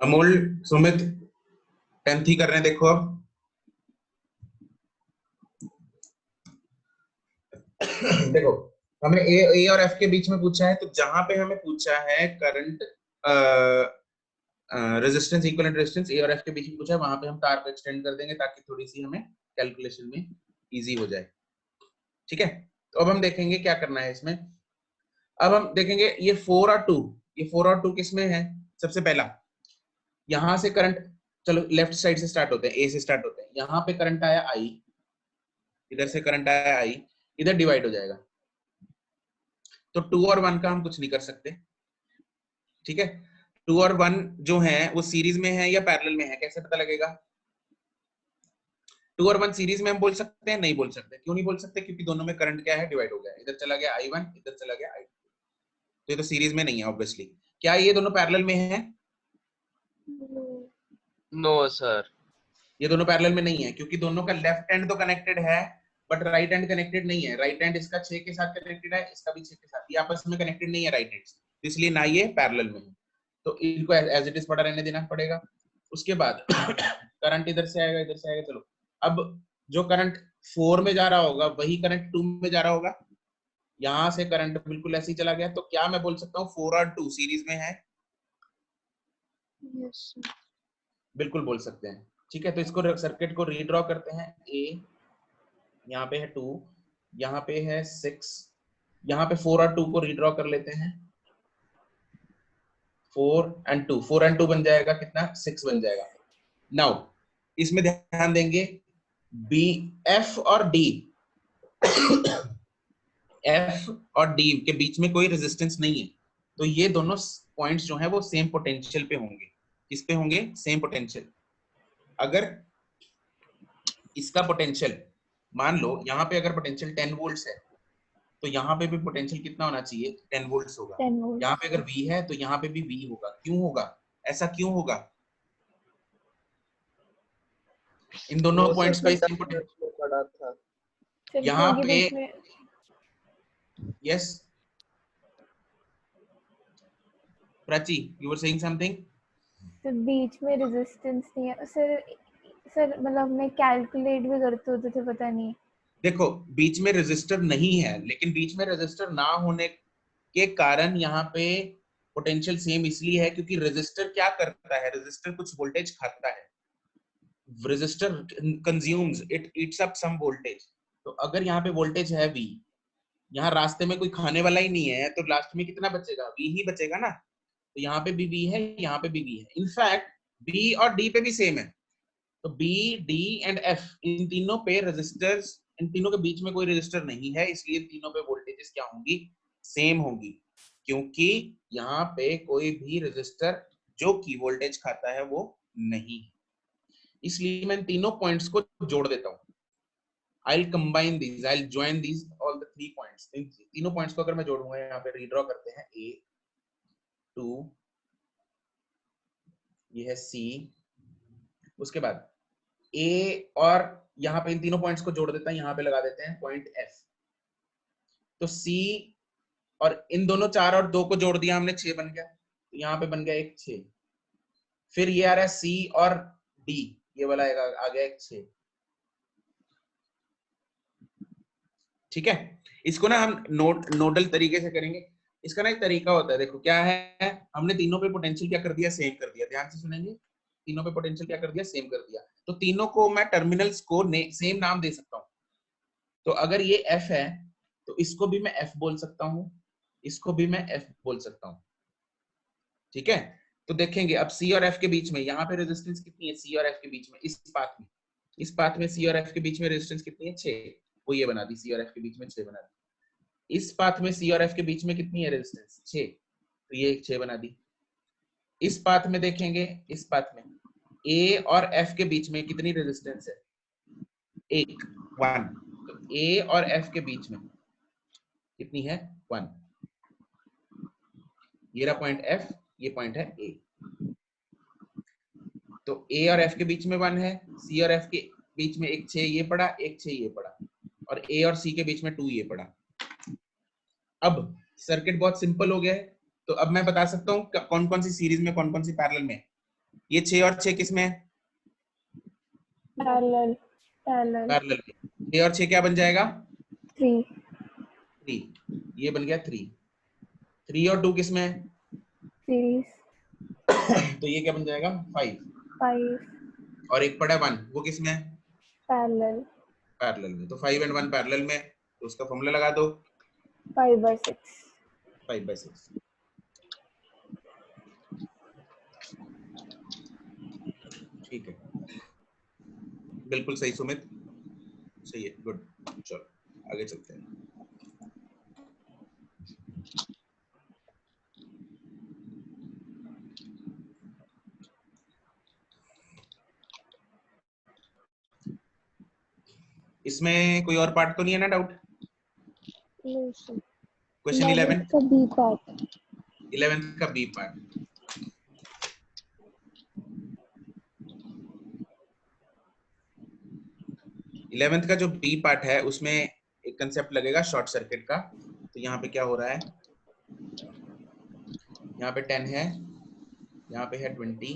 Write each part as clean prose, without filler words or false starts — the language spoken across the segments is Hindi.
अमोल, सुमित 10th ही कर रहे हैं। देखो अब देखो, हमें ए और एफ के बीच में पूछा है, तो जहां पे हमें पूछा है करंट रेजिस्टेंस इक्विवेलेंट रेजिस्टेंस ए और एफ के बीच में पूछा है, वहां पे हम तार को एक्सटेंड कर देंगे ताकि थोड़ी सी हमें कैलकुलेशन में इजी हो जाए। ठीक है, तो अब हम देखेंगे क्या करना है इसमें। अब हम देखेंगे ये 4 और 2, ये 4 और 2 किस में है। सबसे पहला यहां से करंट, चलो लेफ्ट साइड से स्टार्ट होते हैं, ए से स्टार्ट होते हैं। यहाँ पे करंट आया आई, इधर से करंट आया आई, इधर डिवाइड हो जाएगा। तो 2 और 1 का हम कुछ नहीं कर सकते। ठीक है, 2 और 1 जो है वो सीरीज में है या पैरेलल में है, कैसे पता लगेगा। 2 और 1 सीरीज में हम बोल सकते हैं, नहीं बोल सकते। क्यों नहीं बोल सकते, क्योंकि दोनों में करंट क्या है, डिवाइड हो गया। इधर चला गया I1, इधर चला गया I2, तो ये तो सीरीज में नहीं है ऑब्वियसली। क्या ये दोनों पैरेलल में है? नो सर, ये दोनों पैरेलल में नहीं है, क्योंकि दोनों का लेफ्ट हैंड तो कनेक्टेड है बट राइट हैंड कनेक्टेड नहीं है। राइट हैंड इसका 6 के साथ कनेक्टेड है, इसका भी 6 के साथ, ये आपस में कनेक्टेड नहीं है राइट हैंड, इसलिए ना ये पैरेलल में है। तो इनको एज इट इज पड़ा रहने देना पड़ेगा। उसके बाद करंट इधर से आएगा, इधर से आएगा। चलो, अब जो करंट 4 में जा रहा होगा वही करंट 2 में जा रहा होगा। यहां से करंट बिल्कुल ऐसे ही चला गया, तो क्या मैं बोल सकता हूँ 4 और 2 सीरीज में है? yes, बिल्कुल बोल सकते हैं। ठीक है, तो इसको सर्किट को रीड्रॉ करते हैं। ए यहाँ पे है 2, यहाँ पे है 6, यहाँ पे 4 और 2 को रीड्रॉ कर लेते हैं। 4 and 2, 4 and 2 बन जाएगा कितना, 6 बन जाएगा। नाउ इसमें ध्यान देंगे, बी, एफ और डी एफ और डी के बीच में कोई रेजिस्टेंस नहीं है, तो ये दोनों पॉइंट्स जो हैं वो सेम पोटेंशियल पे होंगे। किस पे होंगे? Same potential. अगर इसका पोटेंशियल, मान लो यहाँ पे अगर पोटेंशियल 10 वोल्ट्स है, तो यहाँ पे भी पोटेंशियल कितना होना चाहिए, 10 वोल्ट्स होगा। 10 volts. यहाँ पे अगर V है तो यहाँ पे भी V होगा। क्यों होगा ऐसा, क्यों होगा? इन दोनों वो पॉइंट्स सब का भी सेम पोटेंशियल में पड़ा था। फिर यहाँ क्योंकि पे, बीच में yes Prachi, you were saying something. तो बीच में रेजिस्टेंस नहीं है सर मतलब मैं कैलकुलेट भी करते होते थे, पता नहीं। देखो, बीच में रेजिस्टर नहीं है, लेकिन बीच में रेजिस्टर ना होने के कारण यहाँ पे पोटेंशियल सेम इसलिए है क्योंकि रेजिस्टर क्या करता है, रेजिस्टर कुछ वोल्टेज खाता है। Resistor consumes, it eats up some voltage. तो अगर यहाँ पे वोल्टेज है V, यहाँ रास्ते में कोई खाने वाला ही नहीं है, तो लास्ट में कितना बचेगा, V ही बचेगा ना। तो यहाँ पे भी V है, यहाँ पे भी V है। इनफैक्ट B और D पे भी सेम है। तो B, D एंड F, इन तीनों पे रेजिस्टर्स, इन तीनों के बीच में कोई रेजिस्टर नहीं है, इसलिए तीनों पे वोल्टेजेस क्या होंगी, सेम होगी। क्योंकि यहाँ पे कोई भी रेजिस्टर जो की वोल्टेज खाता है वो नहीं है। इसलिए मैं तीनों पॉइंट्स को जोड़ देता हूँ। I'll combine these, I'll join these all the 3 points. तीनों पॉइंट्स को अगर मैं जोड़ूंगा, यहाँ पे रीड्रॉ करते हैं, A, 2, ये है C, उसके बाद A और यहाँ पे इन तीनों पॉइंट्स को जोड़ देता है, यहाँ पे लगा देते हैं पॉइंट F। तो C और इन दोनों 4 और 2 को जोड़ दिया हमने, 6 बन गया। तो यहाँ पे बन गया एक 6। फिर ये आ रहा है C और D, ये वाला आ गया एक 6। ठीक है, इसको ना हम नोडल तरीके से करेंगे। इसका ना एक तरीका होता है, देखो क्या है, हमने तीनों पे पोटेंशियल क्या कर दिया, सेम कर दिया। ध्यान से सुनेंगे, तीनों पे पोटेंशियल क्या कर दिया, सेम कर दिया। तो तीनों को मैं टर्मिनल्स को सेम नाम दे सकता हूँ। तो अगर ये F है तो इसको भी मैं F बोल सकता हूँ, इसको भी मैं F बोल सकता हूँ। ठीक है, तो देखेंगे अब C और F के बीच में यहाँ पे रेजिस्टेंस कितनी है, C और F के बीच में, इस पाथ में C और F के बीच में रेजिस्टेंस कितनी है, 6। वो ये बना दी, C और F के बीच में 6 बना दी। इस पाथ में C और F के बीच में कितनी है रेजिस्टेंस, 6, तो ये 6 बना दी। इस पाथ में देखेंगे, इस पाथ में A और F के बीच में कितनी रेजिस्टेंस है, 1। तो A और F के बीच में कितनी है, 1। ये रहा पॉइंट F, ये पॉइंट है A। तो A और F के बीच में 1 है, C और F के बीच में एक 6 ये पड़ा, एक 6 ये पड़ा, और A और C के बीच में 2 ये पड़ा। अब सर्किट बहुत सिंपल हो गया है। तो अब मैं बता सकता हूँ कौन कौन सी सीरीज में, कौन कौन सी पैरेलल में। ये 6 और 6 किस में है? पैरेलल पैरेलल में। 6 और 6 क्या बन जाएगा? 3 3। ये बन गया 3। 3 और 2 किस में है? सीरीज तो ये क्या बन जाएगा? 5। 5 और एक पड़ा 1, वो किस में है? पैरेलल पैरेलल में। तो 5 and 1 पैरेलल में, तो उसका फॉर्मूला लगा दो 5/6 5/6। ठीक है, बिल्कुल सही सुमित, सही है, गुड। चलो आगे चलते हैं। इसमें कोई और पार्ट तो नहीं है ना? डाउट? क्वेश्चन 11 का बी पार्ट 11th का बी पार्ट। इलेवेंथ का जो बी पार्ट है उसमें एक कंसेप्ट लगेगा शॉर्ट सर्किट का। तो यहाँ पे क्या हो रहा है, यहाँ पे 10 है, यहाँ पे है 20।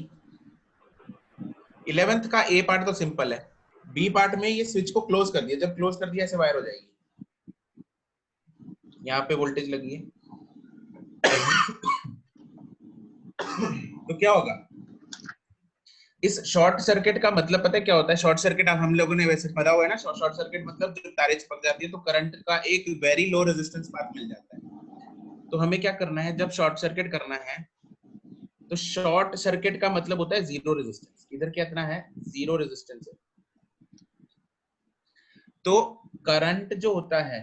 11th का ए पार्ट तो सिंपल है, बी पार्ट में ये स्विच को क्लोज कर दिया, जब क्लोज कर दिया ऐसे वायर हो जाएगी, यहाँ पे वोल्टेज लगी है। तो क्या होगा, इस शॉर्ट सर्किट का मतलब पता है क्या होता है? शॉर्ट सर्किट हम लोगों ने वैसे पढ़ा हुआ है ना, शॉर्ट सर्किट मतलब जब तारे चिपक जाती है तो करंट का एक वेरी लो रेजिस्टेंस पाथ मिल जाता है। तो हमें क्या करना है, जब शॉर्ट सर्किट करना है तो शॉर्ट सर्किट का मतलब होता है जीरो रेजिस्टेंस। इधर कितना है? जीरो रेजिस्टेंस है। तो करंट जो होता है,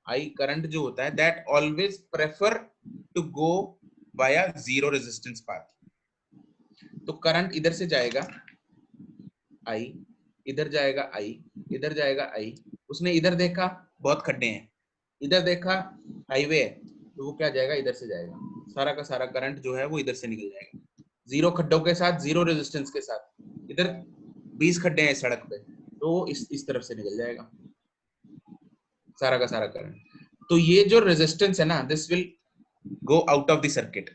आई करंट जो होता है, that always prefer to go via zero resistance path. तो करंट इधर से जाएगा आई, इधर जाएगा आई, इधर जाएगा आई। उसने इधर देखा बहुत खड्डे हैं, इधर देखा हाईवे है, तो वो क्या जाएगा? इधर से जाएगा। सारा का सारा करंट जो है वो इधर से निकल जाएगा, जीरो खड्डों के साथ, जीरो रेजिस्टेंस के साथ। इधर 20 खड्डे हैं सड़क पे, तो इस तरफ से निकल जाएगा सारा का सारा करंट। तो ये जो रेजिस्टेंस है ना, this will go out of the circuit.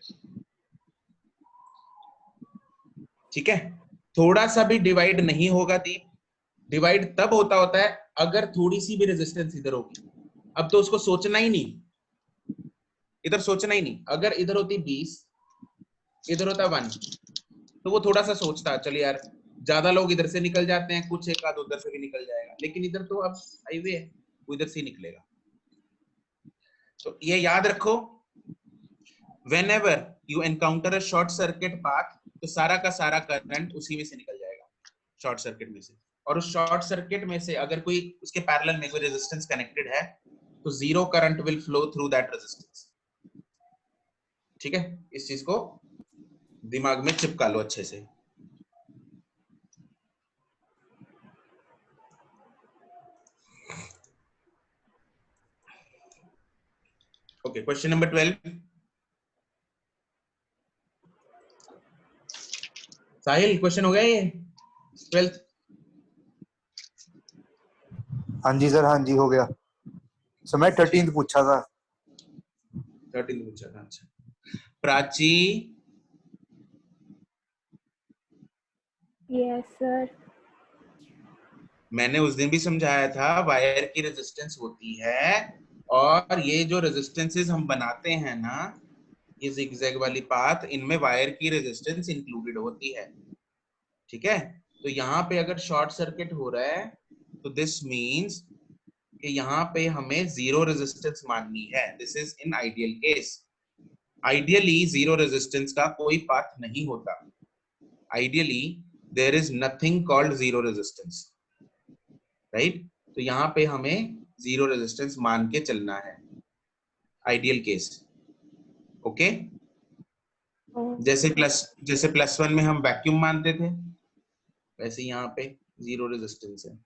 ठीक है, थोड़ा सा भी डिवाइड नहीं होगा दीप। डिवाइड तब होता है अगर थोड़ी सी भी रेजिस्टेंस इधर होगी। अब तो उसको सोचना ही नहीं, इधर सोचना ही नहीं। अगर इधर होती 20, इधर होता 1, तो वो थोड़ा सा सोचता, चल यार ज्यादा लोग इधर से निकल जाते हैं, कुछ एक आध उधर से भी निकल जाएगा। लेकिन इधर तो अब हाईवे है, वो इधर से ही निकलेगा। तो ये याद रखो, whenever you encounter a short circuit path, तो सारा का सारा करंट उसी में से निकल जाएगा, शॉर्ट सर्किट में से। और उस शॉर्ट सर्किट में से अगर कोई उसके पैरेलल में कोई रेजिस्टेंस कनेक्टेड है तो zero current will flow through that resistance. ठीक है, इस चीज को दिमाग में चिपका लो अच्छे से। Okay, question number 12। साहिल क्वेश्चन हो गया ये 12th? हाँ जी सर, हाँ जी हो गया। सर मैं 13th पूछा था। 13 पूछा था, अच्छा। प्राची, यस सर मैंने उस दिन भी समझाया था वायर की रेजिस्टेंस होती है, और ये जो रेजिस्टेंसेस हम बनाते हैं ना, ये जिगजैग वाली पाथ, इनमें वायर की रेजिस्टेंस इंक्लूडेड होती है। ठीक है, तो यहाँ पे अगर शॉर्ट सर्किट हो रहा है तो दिस मींस कि यहाँ पे हमें जीरो रेजिस्टेंस माननी है। This is in ideal case. Ideally zero resistance का कोई पाथ नहीं होता। Ideally there is nothing called zero resistance, right? तो यहाँ पे हमें जीरो रेजिस्टेंस मान के चलना है, आइडियल केस। ओके, जैसे प्लस वन में हम वैक्यूम मानते थे, वैसे यहाँ पे जीरो रेजिस्टेंस है।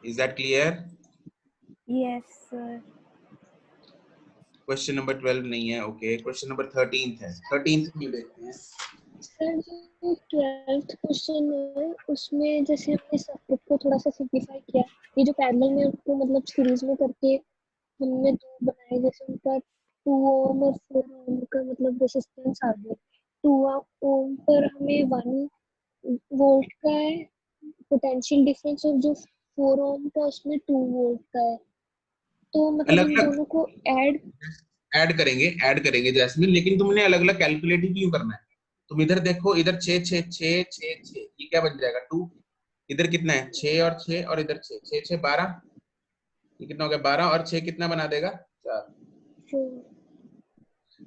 Is that clear? Yes sir question number 12 नहीं है। ओके, क्वेश्चन नंबर 13 है। 13 में देखते हैं। सर जो 12th क्वेश्चन है उसमें जैसे हमने सर्किट को थोड़ा सा सिंपलीफाई किया, ये जो पैरेलल में उसको मतलब सीरीज में करके हमने दो बनाए, जैसे उनका 2 ओम और 4 ओम का मतलब रेसिस्टेंस आ गया। 2 ओम पर हमें 1 वोल्ट का है पोटेंशियल डिफरेंस, और जो 4 ओम का उसमें 2 वोल्ट का है। तो मतलब अलग इन अलग दोनों को ऐड ऐड करेंगे जैस्मिन, लेकिन तुमने अलग अलग कैलकुलेट ही क्यों करना है? तुम इधर देखो, इधर 6 6 6 6 6, ये क्या बन जाएगा 2, इधर कितना है 6 और 6, और इधर 6 6 6 12, ये कितना हो गया 12, और 6 कितना बना देगा 4,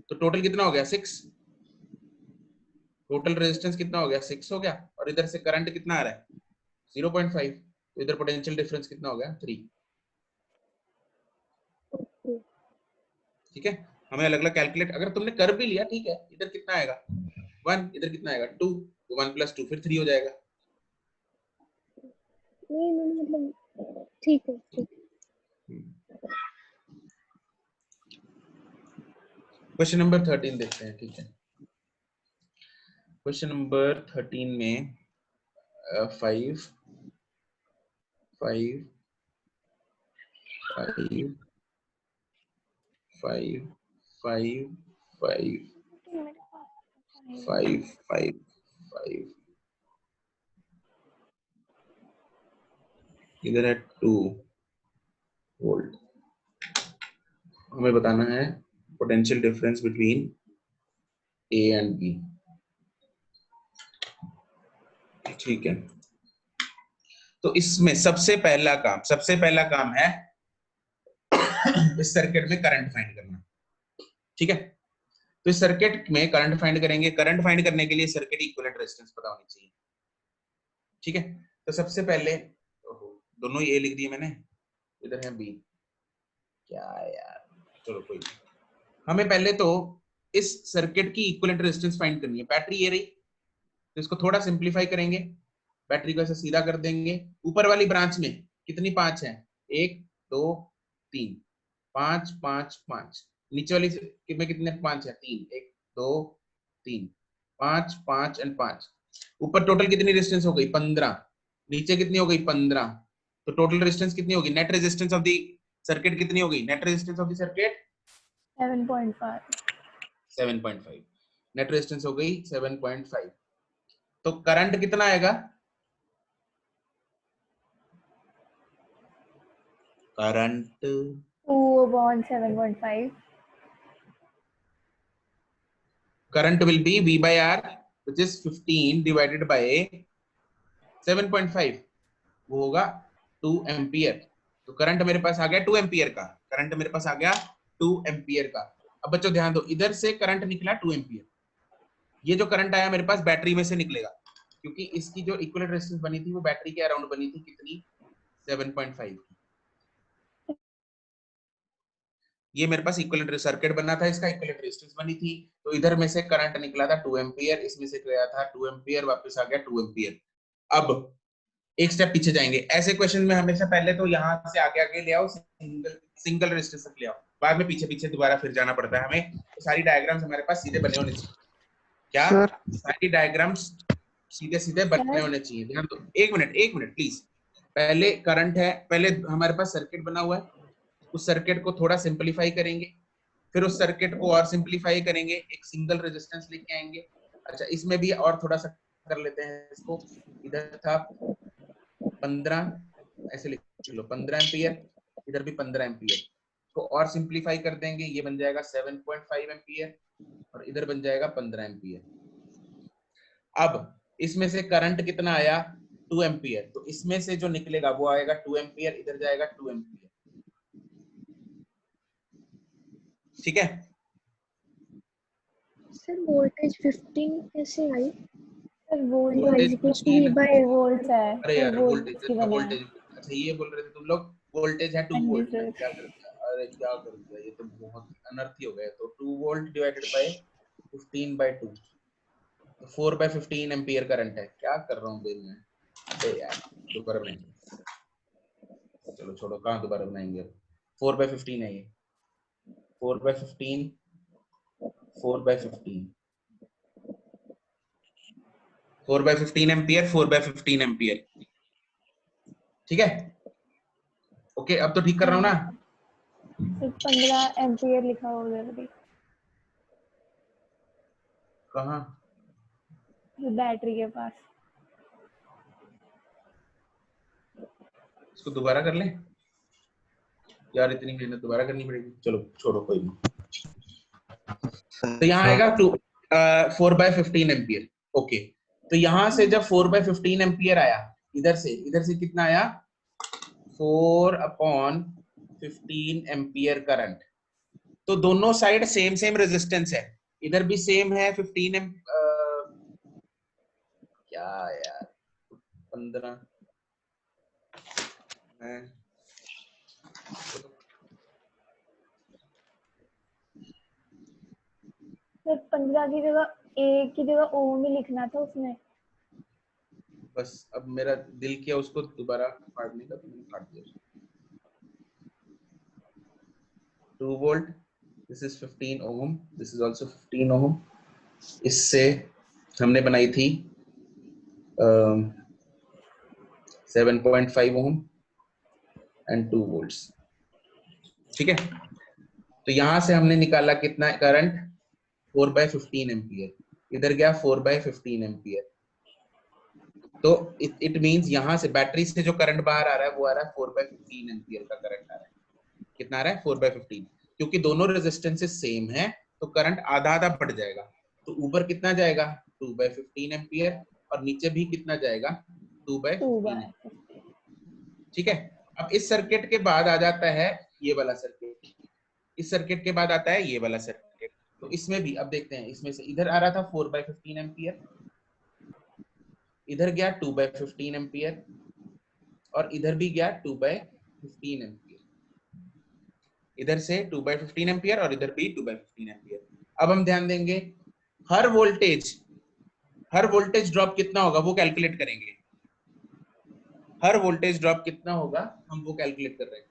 तो टोटल कितना हो गया 6, टोटल रेजिस्टेंस कितना हो गया 6 हो गया, और इधर से करंट कितना आ रहा है 0.5, तो इधर पोटेंशियल डिफरेंस कितना हो गया 3। ठीक है, हमें अलग अलग कैलकुलेट, अगर तुमने कर भी लिया ठीक है, इधर कितना आएगा 1, इधर कितना आएगा 2, तो 1 + 2 फिर 3 हो जाएगा। नहीं मतलब ठीक है ठीक है। क्वेश्चन नंबर 13 देखते हैं। ठीक है, क्वेश्चन नंबर 13 में 5 5 5 5 5 5 5 5 5, इधर है 2 वोल्ट, हमें बताना है potential difference between A and B. ठीक है, तो इसमें सबसे पहला काम है इस सर्किट में करंट फाइंड करना। ठीक है, तो इस सर्किट में करंट फाइंड करेंगे। करंट फाइंड करने के लिए सर्किट इक्विवेलेंट रेजिस्टेंस पता होनी चाहिए। ठीक है, तो सबसे पहले दोनों ए लिख दिए मैंने, इधर है बी, क्या यार, चलो कोई नहीं। हमें पहले तो इस सर्किट की इक्विवेलेंट रेजिस्टेंस फाइंड करनी है। बैटरी ये रही, तो इसको थोड़ा सिंपलीफाई करेंगे, बैटरी को ऐसे सीधा कर देंगे। ऊपर वाली ब्रांच में कितनी 5 है, 1 2 3, 5 5 5, नीचे वाली में कितने 5 है, 3, 1 2 3, 5 5 एंड 5, ऊपर टोटल कितनी रेजिस्टेंस हो गई 15, नीचे कितनी हो गई 15, तो टोटल रेजिस्टेंस कितनी होगी, net resistance of the circuit कितनी होगी, net resistance of the circuit 7.5, net resistance हो गई 7.5। तो करंट कितना आएगा, current 2/7.5. current will be V by R, which is 15 divided by 7.5, वो होगा 2 एम्पियर। तो करंट मेरे पास आ गया 2 एम्पियर का, करंट मेरे पास आ गया 2 एम्पियर का। अब बच्चों ध्यान दो, इधर से करंट निकला 2 एम्पियर, ये जो करंट आया मेरे पास बैटरी में से निकलेगा, क्योंकि इसकी जो इक्विवेलेंट रेजिस्टेंस बनी थी वो बैटरी के अराउंड बनी थी, कितनी 7.5 की। ये मेरे पास इक्विवेलेंट सर्किट बनना था, इसका इक्विवेलेंट रेजिस्टेंस बनी थी, तो इधर में से करंट निकला था 2 एम्पियर, इसमें से गया था 2 एम्पियर, वापस आ गया 2 एम्पियर। अब एक स्टेप पीछे जाएंगे, ऐसे क्वेश्चन में हमेशा पहले तो यहां से आगे आगे ले आओ, सिंगल रेजिस्टेंस तक ले आओ, बाद में पीछे पीछे दोबारा फिर जाना पड़ता है हमें। तो सारी डायग्राम्स हमारे पास सीधे बने होने चाहिए, क्या सर सारी डायग्राम्स सीधे सीधे बने होने चाहिए। ध्यान दो, एक मिनट प्लीज। पहले करंट है, पहले हमारे पास सर्किट बना हुआ है, उस सर्किट को थोड़ा सिंपलीफाई करेंगे, फिर उस सर्किट को और सिंपलीफाई करेंगे, एक सिंगल रेजिस्टेंस लेके आएंगे। अच्छा, इसमें भी और थोड़ा सा कर लेते हैं इसको, इधर था 15, ऐसे लिख लो 15 एम्पियर, इधर भी 15 एम्पियर, को और सिंपलीफाई कर देंगे, ये बन जाएगा 7.5 एम्पियर, और इधर बन जाएगा 15 एम्पियर। अब इसमें से करंट कितना आया 2 एम्पियर, तो इसमें से जो निकलेगा वो आएगा 2 एम्पियर, इधर जाएगा 2 एम्पियर। ठीक है, सर वोल्टेज 15 कैसे आई? सर वोल्टेज वोल्टेज कुछ भी बाय वोल्ट्स है, अरे तो यार वोल्ट वोल्टेज की बने हैं। वोल्टेज, अच्छा ये बोल रहे थे तुम लोग वोल्टेज है 2 हाँ जी वोल्ट, मैंने सर। क्या कर दिया, अरे क्या कर दिया, ये तो बहुत अनर्थ ही हो गया। तो 2 वोल्ट डिवाइडेड बाय 15/2, तो 4/15 एम्पियर करंट है। क्या कर रहा हूँ मैं, अरे यार दोबारा बनाएंगे, चलो छोड़ो, कहाँ दोबारा बनाएंगे, 4/15 है ये, 4/15 4/15 4/15 एम्पियर, 4/15 एम्पियर। ठीक है, ओके अब तो ठीक कर रहा हूँ ना। सिर्फ 15 एम्पियर लिखा हुआ उधर भी कहाँ? बैटरी के पास। इसको दोबारा कर लें यार, इतनी मेहनत दोबारा करनी पड़ेगी। चलो छोड़ो, कोई नहीं। तो यहाँ आएगा 4/15 एम्पियर। ओके, तो यहाँ से जब 4/15 एम्पियर आया, इधर से कितना आया? 4/15 एम्पियर करंट। तो दोनों साइड सेम रेजिस्टेंस है, इधर भी सेम है 15 क्या यार 15 है। सर 15 की जगह ए की जगह ओम ही लिखना था उसमें। बस अब मेरा दिल किया उसको दोबारा काटने का, तो मैंने काट दिया। 2 volt, this is 15 ohm, this is also 15 ohm. इससे हमने बनाई थी 7.5 ओम एंड 2 वोल्ट्स। ठीक है, तो यहां से हमने निकाला कितना करंट? 4/15 एम्पियर। इधर गया 4/15 एम्पियर। तो इट मींस यहां से बैटरी से जो करंट बाहर आ रहा है वो आ रहा है 4/15 एम्पियर का करंट आ रहा है। कितना आ रहा है? 4/15। क्योंकि दोनों रेजिस्टेंसेस सेम है तो करंट आधा आधा बढ़ जाएगा। तो ऊपर कितना जाएगा? 2/15 एम्पियर, और नीचे भी कितना जाएगा? 2/15। ठीक है, अब इस सर्किट के बाद आ जाता है ये वाला सर्किट, इस सर्किट के बाद आता है ये वाला सर्किट। तो इसमें भी अब देखते हैं, इसमें से इधर आ रहा था 4/15 एम्पियर, इधर गया 2/15 एम्पियर, और इधर भी गया 2/15 एम्पियर। इधर से 2/15 एम्पियर और इधर भी 2/15 एम्पियर। अब हम ध्यान देंगे, हर वोल्टेज ड्रॉप कितना होगा वो कैलकुलेट करेंगे। हर वोल्टेज ड्रॉप कितना होगा हम वो कैलकुलेट कर रहे हैं।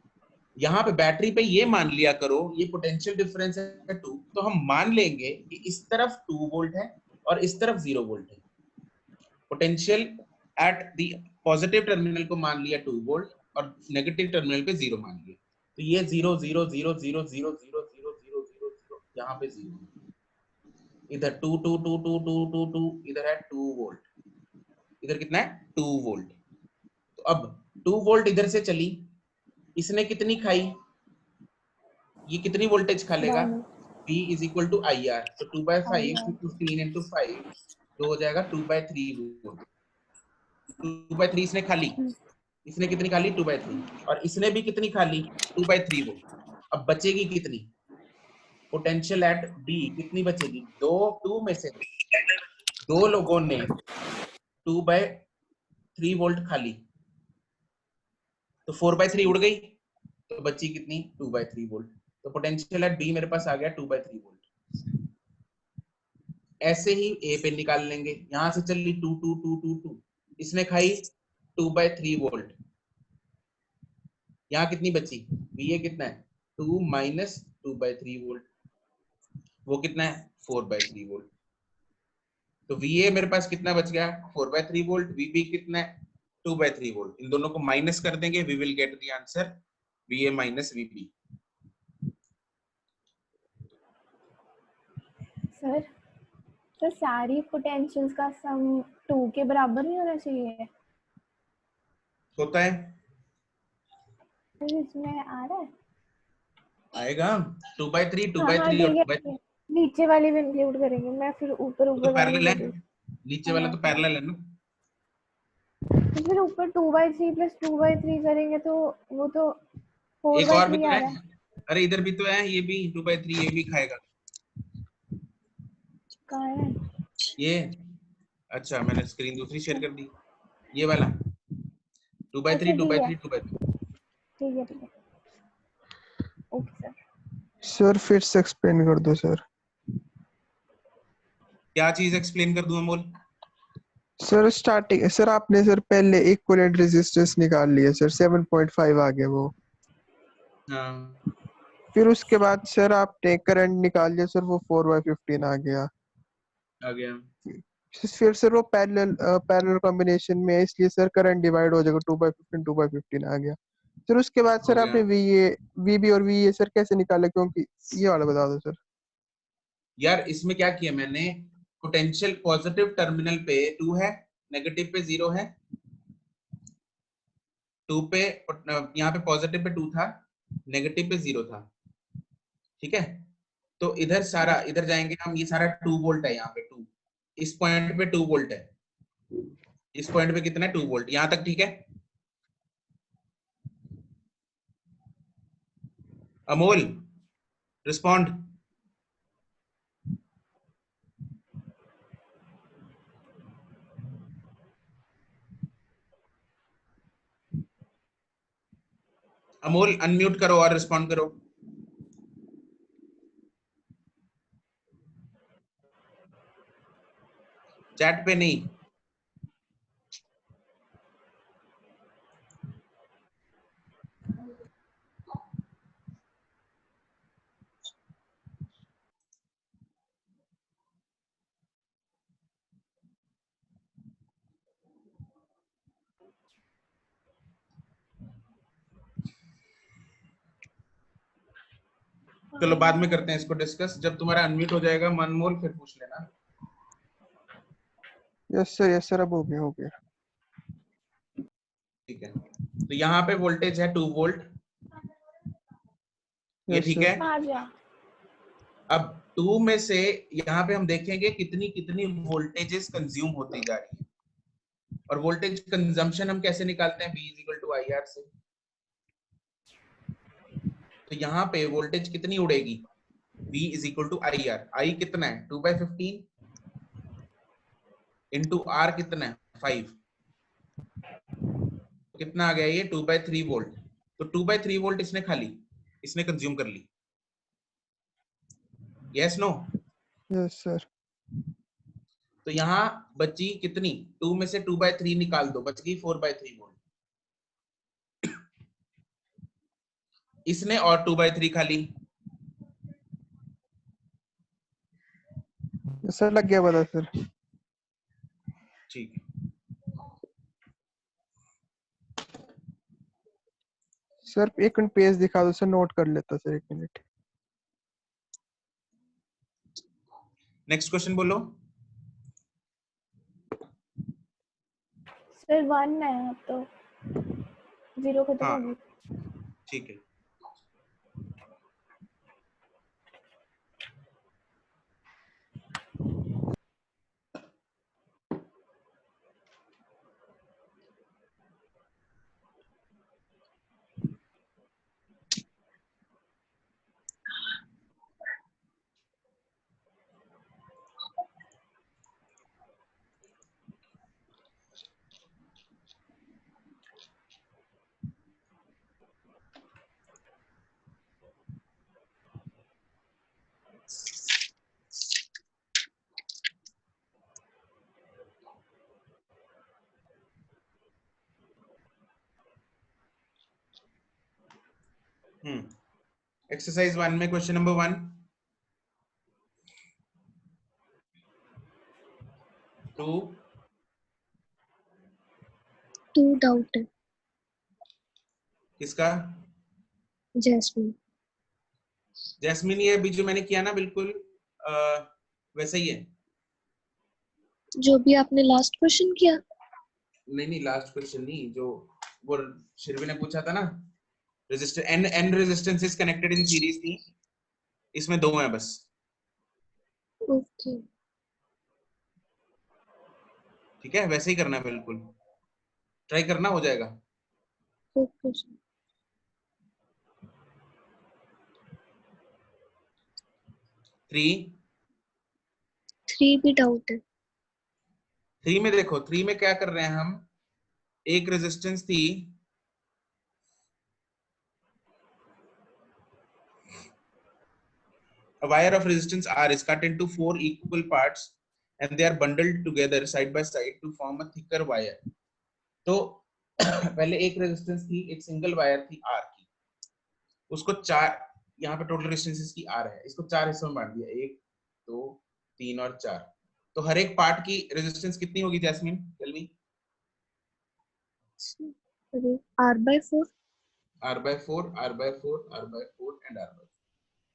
यहाँ पे बैटरी पे ये मान लिया करो, ये पोटेंशियल डिफरेंस है 2, तो हम मान लेंगे कि इस तरफ 2 वोल्ट है और इस तरफ 0 वोल्ट है। Potential at the positive terminal को मान लिया 2 वोल्ट और नेगेटिव टर्मिनल पे 0 मान लिया। तो ये 0 0 0 0 0 0 0 0 0 0 यहाँ पे 0, इधर 2 2 2 2 2 2 2, इधर है 2 वोल्ट, इधर कितना है? 2 वोल्ट। तो अब 2 वोल्ट इधर से चली, इसने कितनी खाई? ये कितनी वोल्टेज खा लेगा? V is equal to IR। तो 2/5 to 15 into 5 तो हो जाएगा 2/3 वोल्ट। 2/3 इसने खा ली, इसने कितनी खा ली? 2/3, और इसने भी कितनी खा ली? 2/3 वोल्ट। अब बचेगी कितनी? पोटेंशियल एट B कितनी बचेगी? 2 में से 2 लोगों ने 2/3 वोल्ट खा ली, तो 4/3 उड़ गई, तो बची कितनी? 2/3 वोल्ट। तो पोटेंशियल एट B मेरे पास आ गया 2/3 वोल्ट। ऐसे ही A पे निकाल लेंगे, यहां से चली 2 2 2 2 2, इसने खाई 2/3 वोल्ट, यहाँ कितनी बची? VA कितना है? 2 माइनस 2/3 वोल्ट, वो कितना है? 4/3 वोल्ट। तो VA मेरे पास कितना बच गया? 4/3 वोल्ट। VB कितना है? 2/3 वोल्ट। इन दोनों को माइनस कर देंगे, we will get the answer VA minus VB। Sir तो सारी पोटेंशियल्स का सम 2 के बराबर नहीं होना चाहिए? होता है, सर इसमें आ रहा है? आएगा 2/3 हाँ हाँ 2/3 और ठीक है 2/3 नीचे वाली भी इंक्लूड करेंगे, मैं फिर ऊपर तो ऊपर वाली पैरेलल है, कर रही नीचे वाला तो पैरेलल है ना। तो फिर ऊपर 2/3 प्लस 2/3 करेंगे तो वो तो एक और भी 4/3 तो आ है, रहा है। अरे इधर भी तो है, ये भी 2/3 ये भी खाएगा कहाँ है? ये। अच्छा मैंने स्क्रीन दूसरी शेयर कर दी, ये वाला 2/3 अच्छा ठीक है 2/3 2/3। ठीक है ठीक है ओके सर। सर फिर से एक्सप्लेन कर दो सर। क्या चीज एक्सप्लेन कर दूं अमोल? सर स्टार्टिंग सर आपने सर पहले इक्विवेलेंट रेजिस्टेंस निकाल लिया सर 7.5 आ गया वो, हाँ फिर उसके बाद सर आपने करंट निकाल लिया सर वो 4/15 आ गया, आ गया। फिर सर वो पैरेलल कॉम्बिनेशन में है इसलिए सर करंट डिवाइड हो जाएगा 2/15 2/15 आ गया सर उसके बाद सर हो आपने गया। वीबी और वीए सर कैसे निकाले, क्योंकि ये वाला बता दो सर। यार इसमें क्या किया मैंने, पोटेंशियल पॉजिटिव टर्मिनल पे 2 है, नेगेटिव पे 0 है। 2 पे यहाँ पे पॉजिटिव पे 2 था, नेगेटिव पे 0 था। ठीक है, तो इधर सारा, इधर जाएंगे हम, ये सारा 2 वोल्ट है यहाँ पे 2, इस पॉइंट पे 2 वोल्ट है, इस पॉइंट पे कितना है 2 वोल्ट, यहां तक ठीक है। अमोल रिस्पॉन्ड। अमोल अनम्यूट करो और रिस्पॉन्ड करो। चैट पे नहीं। चलो बाद में करते हैं इसको डिस्कस, जब तुम्हारा अनम्यूट हो जाएगा मनमोल फिर पूछ लेना। यस सर अब हो गया। ठीक है, तो यहाँ पे वोल्टेज है 2 वोल्ट, ये यस ठीक सर। है। आ जा। अब 2 में से यहाँ पे हम देखेंगे कितनी कितनी वोल्टेजेस कंज्यूम होती जा रही है, और वोल्टेज कंजम्पशन हम कैसे निकालते हैं, V इज टू IR से। तो यहाँ पे वोल्टेज कितनी उड़ेगी, V is equal to IR। I कितना है 2/15 इंटू R कितना है 5, कितना आ गया ये 2/3 वोल्ट। तो 2/3 वोल्ट इसने खा ली, इसने कंज्यूम कर ली। Yes no. Yes sir. तो यहाँ बची कितनी, 2 में से 2/3 निकाल दो, बच गई 4/3 वोल्ट। इसने और 2/3 खा ली। सर लग गया पता सर। ठीक है, सर एक मिनट पेज दिखा दो सर, नोट कर लेता सर, एक मिनट। नेक्स्ट क्वेश्चन बोलो। सर 1 है अब तो, 0 खत्म हाँ हो गई। ठीक है, एक्सरसाइज 1 में क्वेश्चन नंबर 1, टू डाउट है। किसका, जैस्मिन। जैस्मिन। ये अभी जो मैंने किया ना बिल्कुल वैसा ही है। जो भी आपने लास्ट क्वेश्चन किया। नहीं लास्ट क्वेश्चन नहीं, जो वो शिरवी ने पूछा था ना, resistor n resistance is connected in series थी, इसमें 2 है बस। ओके। ठीक है, वैसे ही करना है बिल्कुल, ट्राई करना, हो जाएगा। Okay sir. 3 भी डाउट है। 3 में देखो, 3 में क्या कर रहे हैं हम, एक रेजिस्टेंस थी, a wire of resistance R is cut into 4 equal parts and they are bundled together side by side to form a thicker wire. तो पहले एक रेजिस्टेंस थी, एक सिंगल वायर थी R की, उसको 4, यहाँ पे टोटल रेजिस्टेंस इसकी R है, इसको 4 हिस्सों में बांट दिया, 1 2 3 और 4। तो हर एक पार्ट की रेजिस्टेंस कितनी होगी jasmine, tell me. R/4। r/4 r/4 r/4 and r/4।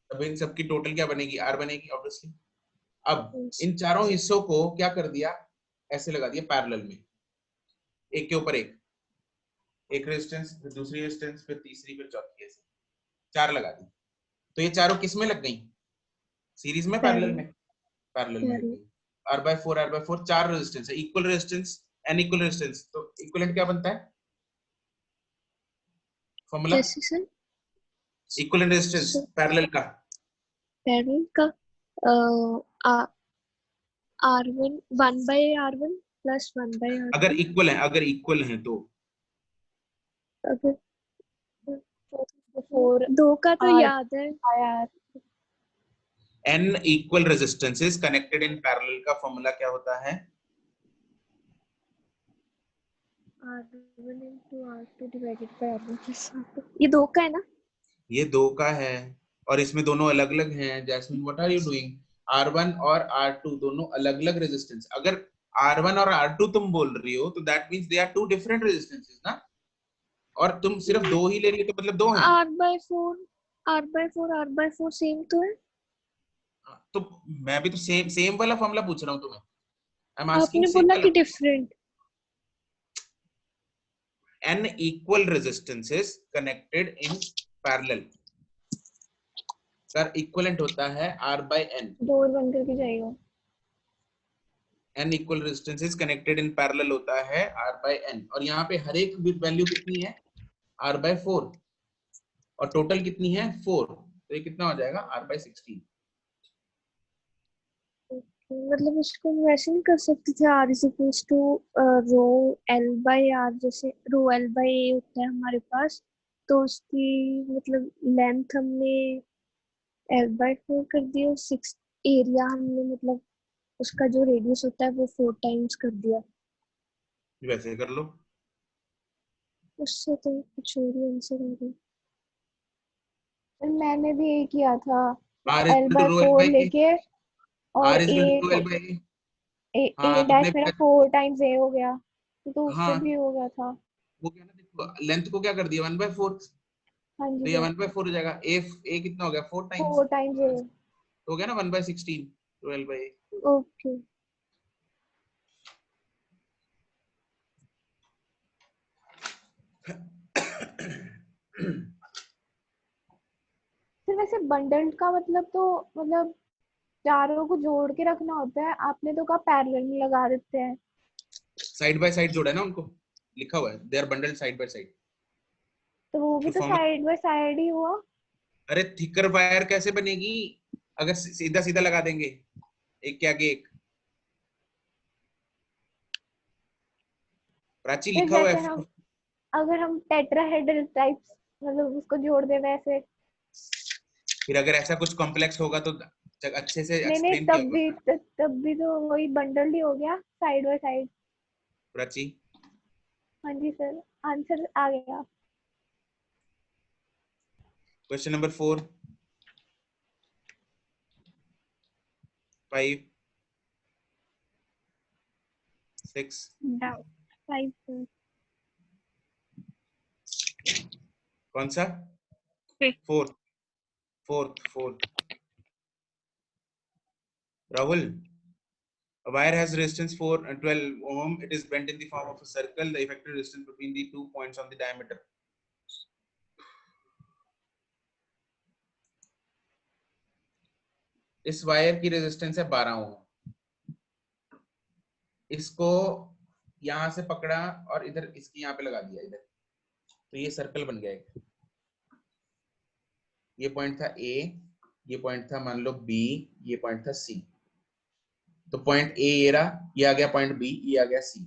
अब इन सबकी टोटल क्या बनेगी? r बनेगी ऑब्वियसली। अब इन चारों हिस्सों को क्या कर दिया, ऐसे लगा दिया पैरेलल में, एक के ऊपर एक रेजिस्टेंस, फिर दूसरी रेजिस्टेंस, फिर तीसरी, फिर चौथी, ऐसे 4 लगा दी। तो ये चारों किस में लग गई? सीरीज में, पैरेलल में? पैरेलल में लग गई। r/4 r/4 4 रेजिस्टेंस है, equal resistance and equal resistance, तो इक्विवेलेंट क्या बनता है फॉर्मूला? कैसे सर? इक्विवेलेंट रेजिस्टेंस पैरेलल का पैरेलल का R1 1/R1 प्लस 1/R2। अगर इक्वल है तो अगर फोर 2 का तो R- याद है। यार n equal resistances connected in parallel का फॉर्मूला क्या होता है? R1 into R2 divided by R1 plus R2। ये 2 का है ना? ये 2 का है और इसमें दोनों अलग अलग हैं। Jasmine what are you doing? R1 और R2 दोनों अलग अलग रेजिस्टेंस। अगर R1 और R2 तुम बोल रही हो तो that means they are two different resistances ना, और तुम सिर्फ 2 ही ले रही हो तो मतलब 2 हैं। R/4 सेम तो है। तो मैं भी तो सेम वाला फॉर्मूला पूछ रहा हूँ तुम्हें। आई एम आस्किंग आपने सेम बोला वाला। कि different. n equal resistances connected in parallel का इक्विवेलेंट होता है r/n। डोर बंद करके जाएगा। n equal resistances connected in parallel होता है r/n, और यहाँ पे हर एक वैल्यू कितनी है? r/4, और टोटल कितनी है? 4, तो ये कितना हो जाएगा? r/16। मतलब उसको हम वैसे नहीं कर सकते थे R is equals to rho L/R, जैसे रो L/A होता है हमारे पास, तो उसकी मतलब लेंथ हमने L/4 कर दी और 6 एरिया हमने मतलब उसका जो रेडियस होता है वो 4 टाइम्स कर दिया। वैसे कर लो। उससे तो कुछ और ही आंसर आ गया। मैंने भी यही किया था, r is equal to rho L/4 L/A, लेके और r is equal to rho A L/A। ए हाँ डैश तुमने मेरा 4 टाइम्स ए हो गया, तो उससे हाँ भी हो गया था। वो क्या ना, देखो लेंथ को क्या कर दिया 1/4, हाँ तो जी ये सर, 1/4 हो जाएगा। a कितना हो गया? 4 टाइम्स, 4 टाइम्स ए। तो हो गया ना 1/16 12/8। ओके। सर वैसे बंडल्ड का मतलब तो मतलब चारों को जोड़ के रखना होता है, आपने तो कहा पैरेलल में लगा देते हैं। साइड बाय साइड जोड़ा है ना उनको, लिखा हुआ है they are bundled side by side. तो वो भी तो तो फॉर्मूला, साइड बाय साइड ही हुआ। अरे थिकर वायर कैसे बनेगी अगर सीधा सीधा लगा देंगे एक के आगे एक? प्राची फिर लिखा हुआ जैसे है। हम अगर हम टेट्राहेड्रल टाइप्स मतलब उसको जोड़ दे वैसे। फिर अगर ऐसा कुछ कॉम्प्लेक्स होगा तो अच्छे से नहीं एक्सप्लेन किया होगा तब भी तो वही बंडल ही हो गया साइड बाय साइड। प्राची। हाँ जी सर, आंसर आ गया। क्वेश्चन नंबर 4 5 6 5 कौन सा? 4th Rahul, a wire has resistance 12 ohm. It is bent in the form of a circle. The effective distance between the 2 points on the diameter. इस वायर की रेजिस्टेंस है 12 ओम। इसको यहां से पकड़ा और इधर इसकी यहाँ पे लगा दिया इधर, तो ये सर्कल बन गया एक। ये पॉइंट था A, ये पॉइंट था मान लो B, ये पॉइंट था C। तो पॉइंट A ये रहा, ये आ गया पॉइंट B, ये आ गया C।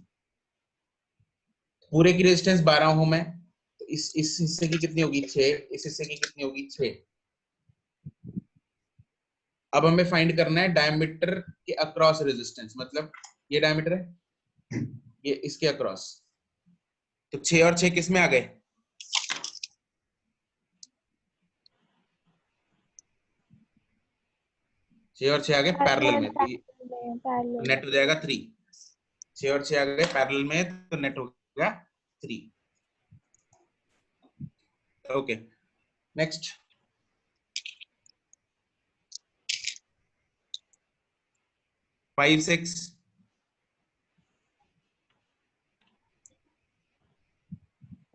पूरे की रेजिस्टेंस 12 ओम है, तो इस हिस्से की कितनी होगी? 6। इस हिस्से की कितनी होगी? 6। अब हमें फाइंड करना है डायमीटर के अक्रॉस रेजिस्टेंस, मतलब ये डायमीटर है, ये इसके अक्रॉस। तो 6 और 6 किस में आ गए? 6 और 6 आ गए पैरेलल में, तो नेट हो जाएगा 3। 6 और 6 आ गए पैरेलल में, तो नेट हो गया 3। Okay next, five six,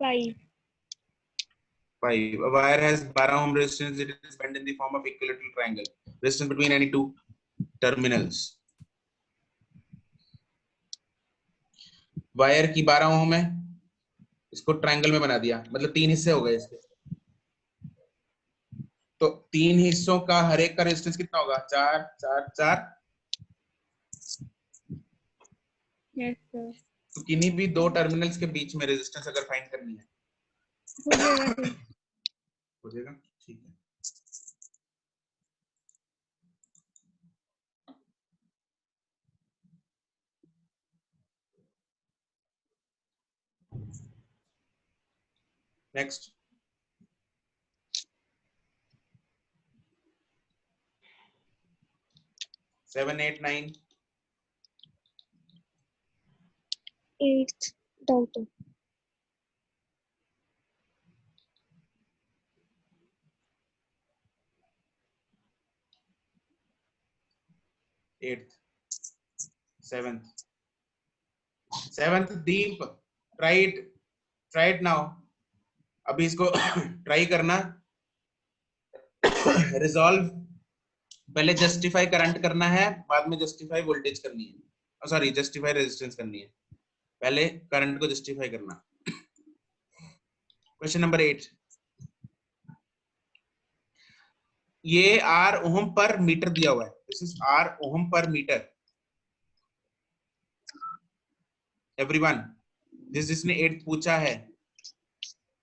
five, 5. A wire has 12 ohm resistance. It is bent in the form of equilateral triangle. Resistance between any two terminals. Wire की 12 ओम है, इसको ट्रायंगल में बना दिया, मतलब 3 हिस्से हो गए इसके। तो 3 हिस्सों का हर एक का रेजिस्टेंस कितना होगा? 4 4 4। यस सर, तो किन्हीं भी 2 टर्मिनल्स के बीच में रेजिस्टेंस अगर फाइंड करनी है हो जाएगा सर। हो जाएगा, ठीक है। Next, seven eight nine, 8th doubt, 8th, 7th, 7th Deep, try it now. अभी इसको ट्राई करना, रिजॉल्व, पहले जस्टिफाई करंट करना है, बाद में जस्टिफाई वोल्टेज करनी है, सॉरी जस्टिफाई रेजिस्टेंस करनी है, पहले करंट को जस्टिफाई करना। क्वेश्चन नंबर 8, ये R ओम पर मीटर दिया हुआ है, दिस इज R ओम पर मीटर। एवरीवन, जिसने 8 पूछा है,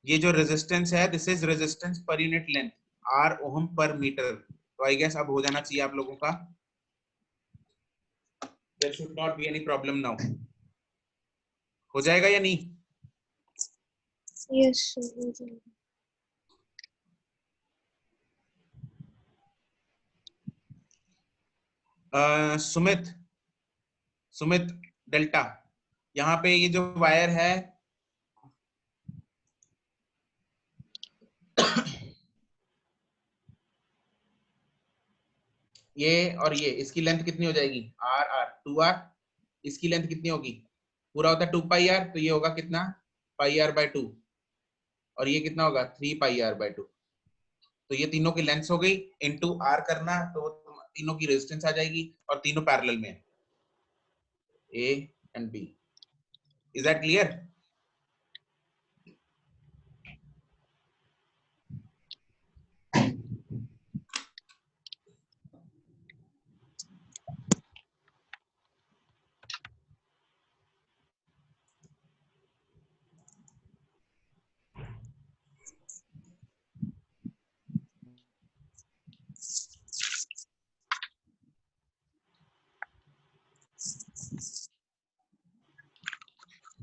ये जो रेजिस्टेंस है this is resistance per unit length, R ओम पर मीटर। तो आई गेस अब हो जाना चाहिए आप लोगों का, there should not be any problem now. हो जाएगा या नहीं? यस सर, हो जाएगा। सुमित डेल्टा, यहाँ पे ये जो वायर है ये और ये, इसकी लेंथ कितनी हो जाएगी? R R 2r। इसकी लेंथ कितनी होगी? पूरा होता है 2 पाई आर, तो ये होगा कितना? पाई आर बाय 2, और ये कितना होगा? 3 पाई आर बाय 2। तो ये तीनों की लेंथ हो गई, इनटू आर करना, तो तीनों की रेजिस्टेंस आ जाएगी, और तीनों पैरेलल में है, A and B. Is that clear?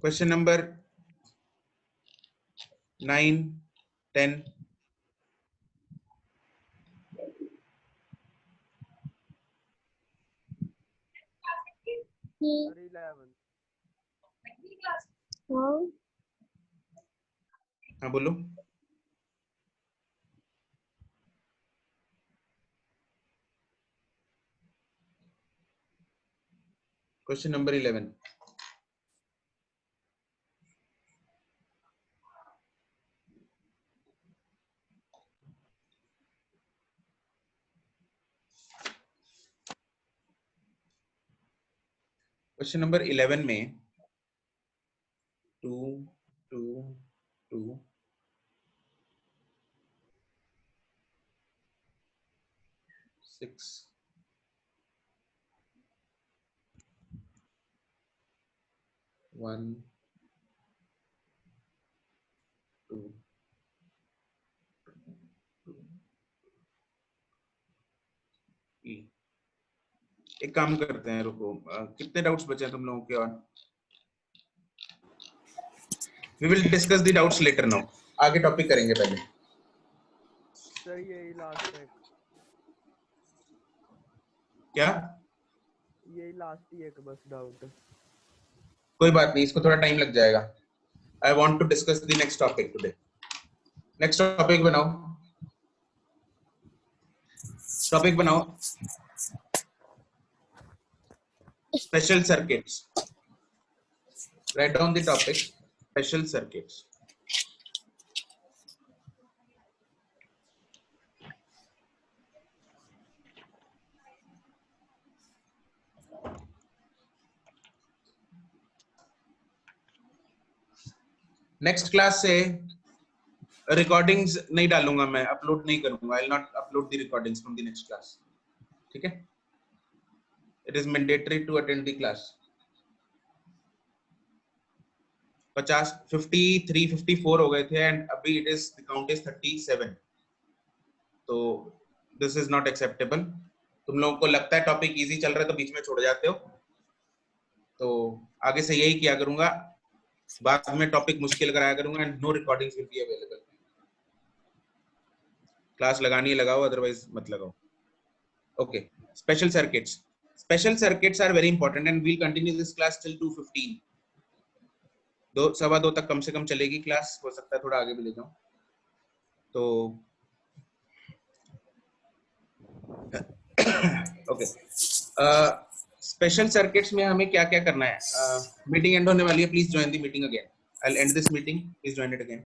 Question number 9, 10, sir 11। हाँ, हाँ बोलो। क्वेश्चन नंबर 11, क्वेश्चन नंबर 11 में 2 2 2 6 1 2 एक काम करते हैं, रुको, कितने डाउट्स बचे हैं तुम लोगों के? और we will discuss the doubts later now, आगे टॉपिक करेंगे पहले। सर यही लास्ट है, क्या? यही लास्ट ही एक बस डाउट है। कोई बात नहीं, इसको थोड़ा टाइम लग जाएगा। I want to discuss the next topic today. Next topic बनाओ, टॉपिक बनाओ special circuits. Write down the topic special circuits. Next class से रिकॉर्डिंग्स नहीं डालूंगा मैं, अपलोड नहीं करूंगा। I will not upload the recordings from the next class, ठीक है? It is mandatory to attend the class. 53-54 हो गए थे एंड अभी it is the count is 37, तो दिस इज नॉट एक्सेप्टेबल। तुम लोगों को लगता है टॉपिक इजी चल रहा है तो बीच में छोड़ जाते हो, तो आगे से यही किया करूंगा, बाद में टॉपिक मुश्किल कराया करूंगा and no recordings will be available. Class लगानी है लगाओ, अदरवाइज मत लगाओ। Okay, special circuits. Special circuits are very important and we'll continue this class till 2:15। 2:15 तक कम से कम चलेगी क्लास, हो सकता है थोड़ा आगे भी ले जाऊं। तो ओके, स्पेशल सर्किट्स में हमें क्या क्या करना है? मीटिंग एंड होने वाली है, please join the meeting again. I will and this meeting, please join it again.